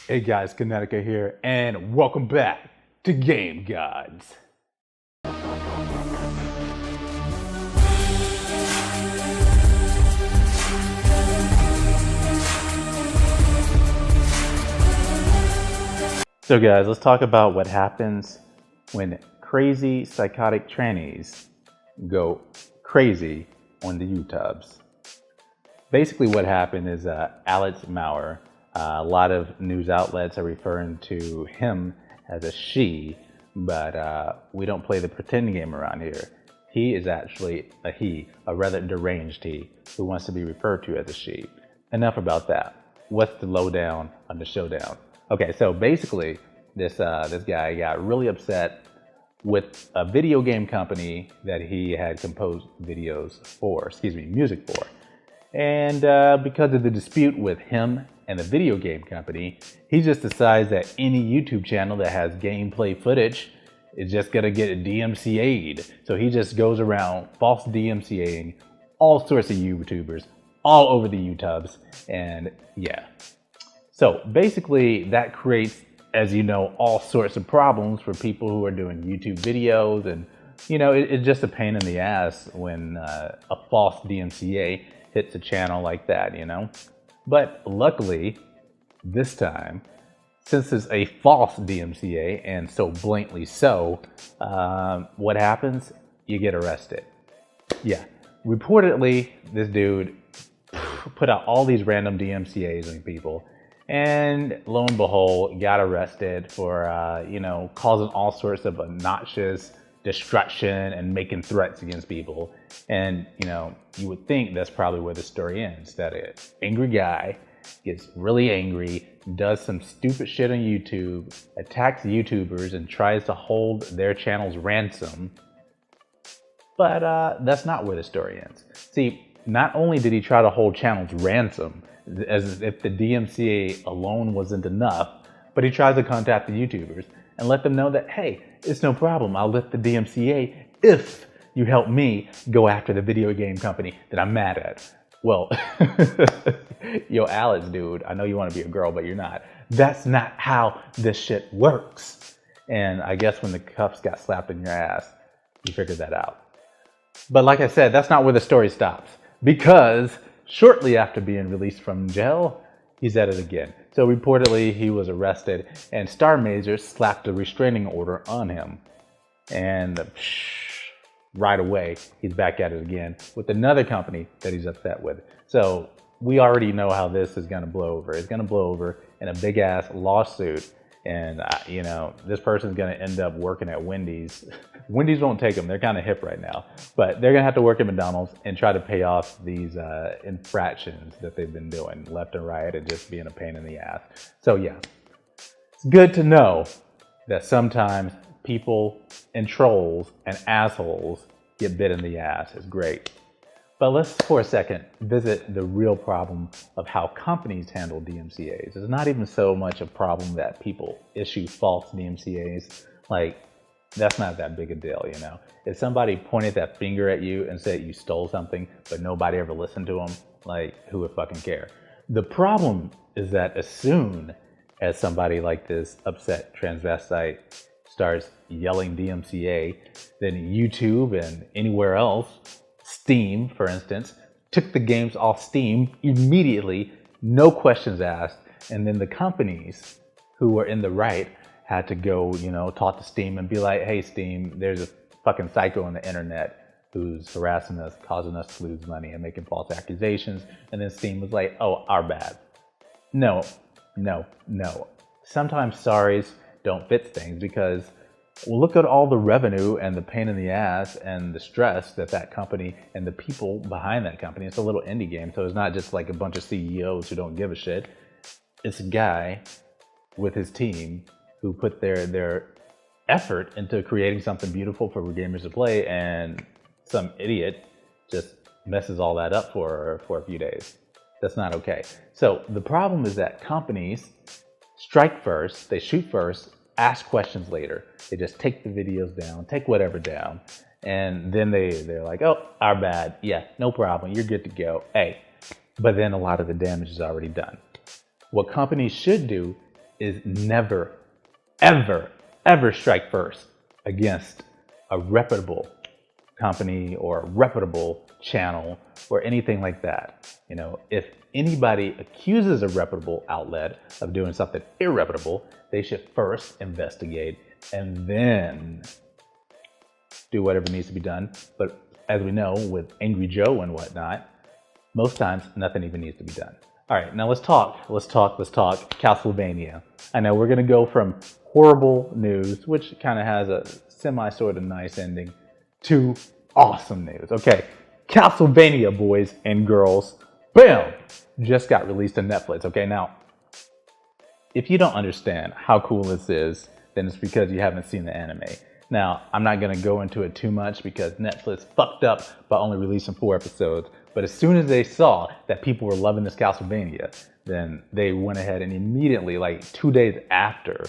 Hey guys, Kinetica here, and welcome back to Game Gods. So guys, let's talk about what happens when crazy psychotic trannies go crazy on the YouTubes. Basically what happened is Alex Maurer, a lot of news outlets are referring to him as a she, but we don't play the pretend game around here. He is actually a he, a rather deranged he, who wants to be referred to as a she. Enough about that. What's the lowdown on the showdown? Okay, so basically, this guy got really upset with a video game company that he had composed music for. And because of the dispute with him and the video game company, he just decides that any YouTube channel that has gameplay footage is just gonna get DMCA'd. So he just goes around false DMCAing all sorts of YouTubers all over the YouTubes, and yeah. So basically that creates, as you know, all sorts of problems for people who are doing YouTube videos, and you know, it's just a pain in the ass when a false DMCA hits a channel like that, you know. But luckily, this time, since it's a false DMCA, and so blatantly so, what happens? You get arrested. Yeah, reportedly, this dude put out all these random DMCAs on people, and lo and behold, got arrested for, you know, causing all sorts of obnoxious destruction and making threats against people. And, you know, you would think that's probably where the story ends, that an angry guy gets really angry, does some stupid shit on YouTube, attacks YouTubers, and tries to hold their channels ransom. But that's not where the story ends. See, not only did he try to hold channels ransom, as if the DMCA alone wasn't enough, but he tries to contact the YouTubers and let them know that, hey, it's no problem, I'll lift the DMCA if you help me go after the video game company that I'm mad at. Well, yo, Alex, dude, I know you want to be a girl, but you're not. That's not how this shit works. And I guess when the cuffs got slapped in your ass, you figured that out. But like I said, that's not where the story stops, because shortly after being released from jail, he's at it again. So reportedly, he was arrested, and Star Major slapped a restraining order on him. And right away, he's back at it again with another company that he's upset with. So we already know how this is going to blow over. It's going to blow over in a big ass lawsuit. And, you know, this person's going to end up working at Wendy's. Wendy's won't take them. They're kind of hip right now. But they're going to have to work at McDonald's and try to pay off these infractions that they've been doing left and right and just being a pain in the ass. So, yeah, it's good to know that sometimes people and trolls and assholes get bit in the ass. It's great. But let's, for a second, visit the real problem of how companies handle DMCAs. It's not even so much a problem that people issue false DMCAs. Like, that's not that big a deal, you know? If somebody pointed that finger at you and said you stole something, but nobody ever listened to them, like, who would fucking care? The problem is that as soon as somebody like this upset transvestite starts yelling DMCA, then YouTube and anywhere else, Steam, for instance, took the games off Steam immediately, no questions asked, and then the companies who were in the right had to go, you know, talk to Steam and be like, hey, Steam, there's a fucking psycho on the internet who's harassing us, causing us to lose money and making false accusations. And then Steam was like, oh, our bad. No. Sometimes sorries don't fit things, because well, look at all the revenue and the pain in the ass and the stress that company and the people behind that company. It's a little indie game, so it's not just like a bunch of CEOs who don't give a shit. It's a guy with his team who put their effort into creating something beautiful for gamers to play, and some idiot just messes all that up for a few days. That's not okay. So the problem is that companies strike first, they shoot first, ask questions later. They just take the videos down, take whatever down, and then they're like, oh, our bad. Yeah, no problem. You're good to go. Hey, but then a lot of the damage is already done. What companies should do is never, ever, ever strike first against a reputable company or a reputable channel or anything like that. You know, if anybody accuses a reputable outlet of doing something irreputable, they should first investigate and then do whatever needs to be done. But as we know, with Angry Joe and whatnot, most times nothing even needs to be done. All right, now let's talk Castlevania. I know we're gonna go from horrible news, which kind of has a semi sort of nice ending, to awesome news. Okay, Castlevania, boys and girls, bam, just got released on Netflix. Okay, now, if you don't understand how cool this is, then it's because you haven't seen the anime. Now, I'm not gonna go into it too much because Netflix fucked up by only releasing 4 episodes. But as soon as they saw that people were loving this Castlevania, then they went ahead and immediately, like 2 days after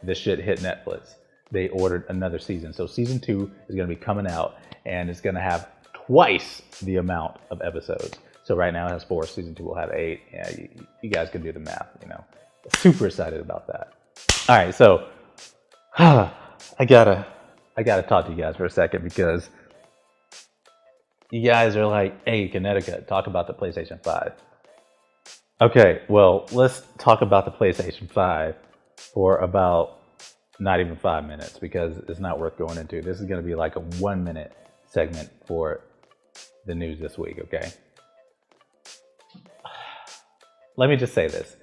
this shit hit Netflix, they ordered another season. So season 2 is gonna be coming out, and it's gonna have twice the amount of episodes. So right now it has 4, season 2 will have 8. Yeah, you guys can do the math, you know. Super excited about that. All right, so I gotta talk to you guys for a second because you guys are like, hey, Kinetica, talk about the PlayStation 5. Okay, well, let's talk about the PlayStation 5 for about not even 5 minutes because it's not worth going into. This is going to be like a 1-minute segment for the news this week, okay? Let me just say this.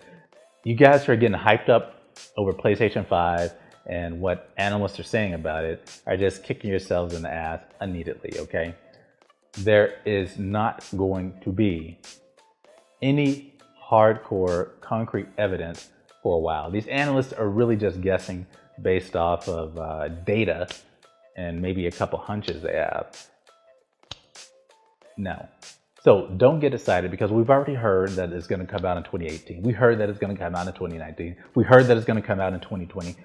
You guys who are getting hyped up over PlayStation 5 and what analysts are saying about it are just kicking yourselves in the ass unneededly, okay? There is not going to be any hardcore concrete evidence for a while. These analysts are really just guessing based off of data and maybe a couple hunches they have. No. So don't get excited because we've already heard that it's going to come out in 2018. We heard that it's going to come out in 2019. We heard that it's going to come out in 2020.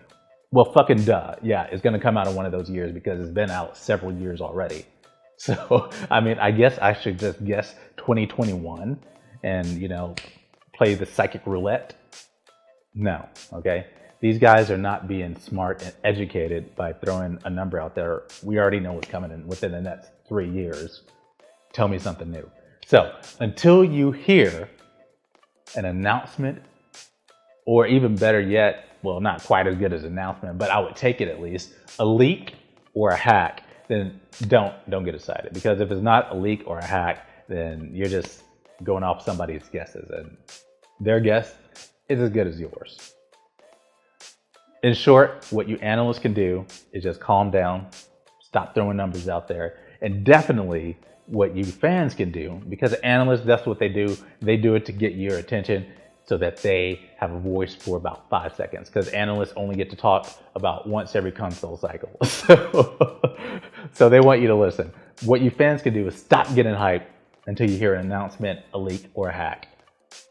Well, fucking duh. Yeah, it's going to come out in one of those years because it's been out several years already. So, I mean, I guess I should just guess 2021 and, you know, play the psychic roulette. No, okay? These guys are not being smart and educated by throwing a number out there. We already know what's coming in within the next 3 years. Tell me something new. So, until you hear an announcement, or even better yet, well, not quite as good as an announcement, but I would take it at least, a leak or a hack, then don't get excited. Because if it's not a leak or a hack, then you're just going off somebody's guesses, and their guess is as good as yours. In short, what you analysts can do is just calm down, stop throwing numbers out there, and definitely what you fans can do, because analysts, that's what they do. They do it to get your attention so that they have a voice for about 5 seconds, because analysts only get to talk about once every console cycle. So they want you to listen. What you fans can do is stop getting hyped until you hear an announcement, a leak, or a hack.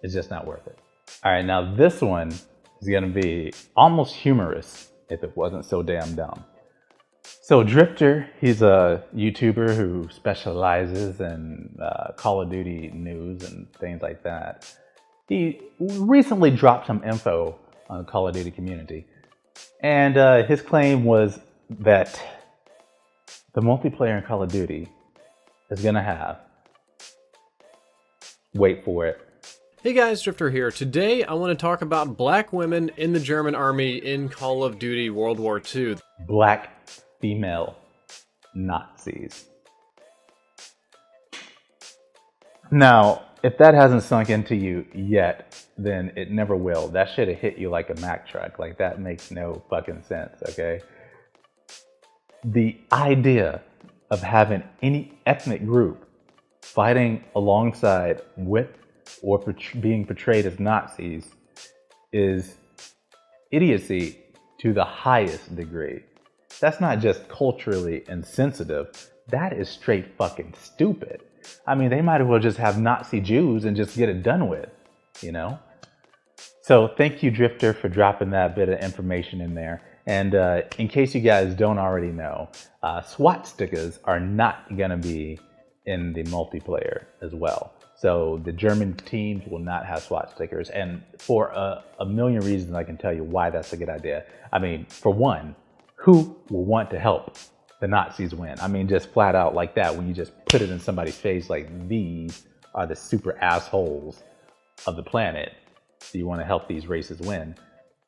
It's just not worth it. All right, now this one is going to be almost humorous if it wasn't so damn dumb. So Drifter, he's a YouTuber who specializes in Call of Duty news and things like that. He recently dropped some info on the Call of Duty community. And his claim was that the multiplayer in Call of Duty is going to have, wait for it. Hey guys, Drifter here. Today I want to talk about black women in the German army in Call of Duty World War II. Black female Nazis. Now, if that hasn't sunk into you yet, then it never will. That should have hit you like a Mack truck. Like, that makes no fucking sense, okay? The idea of having any ethnic group fighting alongside with or being portrayed as Nazis is idiocy to the highest degree. That's not just culturally insensitive. That is straight fucking stupid. I mean, they might as well just have Nazi Jews and just get it done with, you know? So thank you, Drifter, for dropping that bit of information in there. And in case you guys don't already know, SWAT stickers are not going to be in the multiplayer as well. So the German teams will not have SWAT stickers. And for a million reasons, I can tell you why that's a good idea. I mean, for one, who will want to help the Nazis win? I mean, just flat out like that, when you just put it in somebody's face like these are the super assholes of the planet. Do you want to help these races win?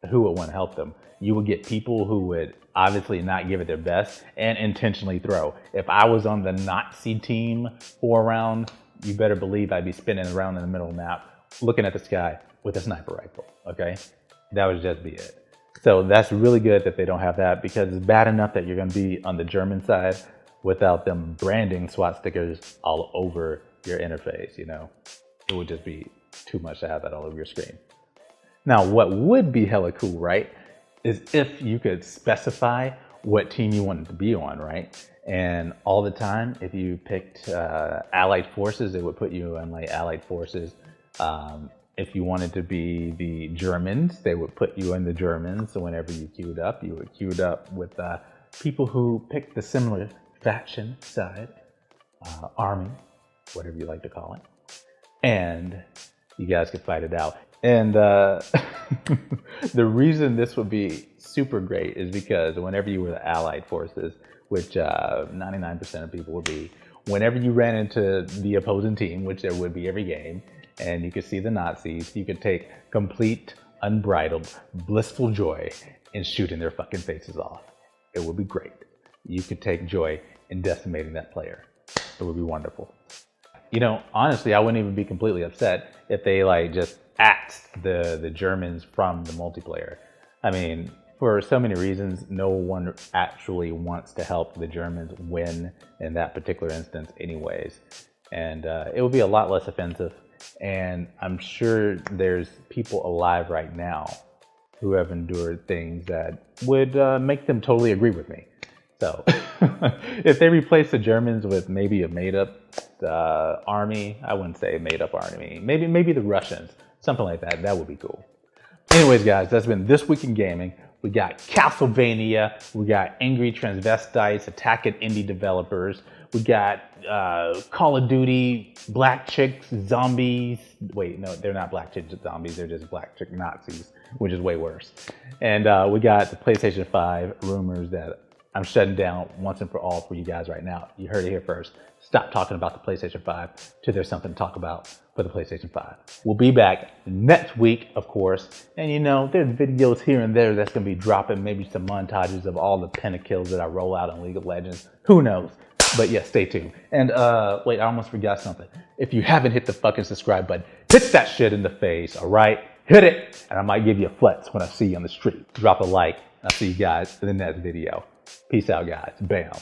Who would want to help them? You would get people who would obviously not give it their best and intentionally throw. If I was on the Nazi team for a round, you better believe I'd be spinning around in the middle of the map, looking at the sky with a sniper rifle, okay? That would just be it. So that's really good that they don't have that, because it's bad enough that you're gonna be on the German side without them branding SWAT stickers all over your interface, you know? It would just be too much to have that all over your screen. Now, what would be hella cool, right, is if you could specify what team you wanted to be on, right? And all the time, if you picked Allied Forces, it would put you on like Allied Forces. If you wanted to be the Germans, they would put you in the Germans. So whenever you queued up, you would queued up with people who picked the similar faction side, army, whatever you like to call it. And you guys could fight it out. And the reason this would be super great is because whenever you were the Allied Forces, which 99% of people would be, whenever you ran into the opposing team, which there would be every game, and you could see the Nazis, you could take complete, unbridled, blissful joy in shooting their fucking faces off. It would be great. You could take joy in decimating that player. It would be wonderful. You know, honestly, I wouldn't even be completely upset if they like just axed the Germans from the multiplayer. I mean, for so many reasons, no one actually wants to help the Germans win in that particular instance anyways. And it would be a lot less offensive. And I'm sure there's people alive right now who have endured things that would make them totally agree with me. So if they replace the Germans with maybe a made-up army, I wouldn't say a made-up army, maybe the Russians, something like that, that would be cool. Anyways, guys, that's been This Week in Gaming. We got Castlevania, we got angry transvestites attacking indie developers, we got Call of Duty, black chicks, zombies. Wait, no, they're not black chick zombies, they're just black chick Nazis, which is way worse. And we got the PlayStation 5 rumors that I'm shutting down once and for all for you guys right now. You heard it here first. Stop talking about the PlayStation 5 till there's something to talk about for the PlayStation 5. We'll be back next week, of course. And you know, there's videos here and there that's going to be dropping, maybe some montages of all the pentakills that I roll out on League of Legends. Who knows? But yeah, stay tuned. And wait, I almost forgot something. If you haven't hit the fucking subscribe button, hit that shit in the face, all right? Hit it, and I might give you a flex when I see you on the street. Drop a like, and I'll see you guys in the next video. Peace out, guys. Bam.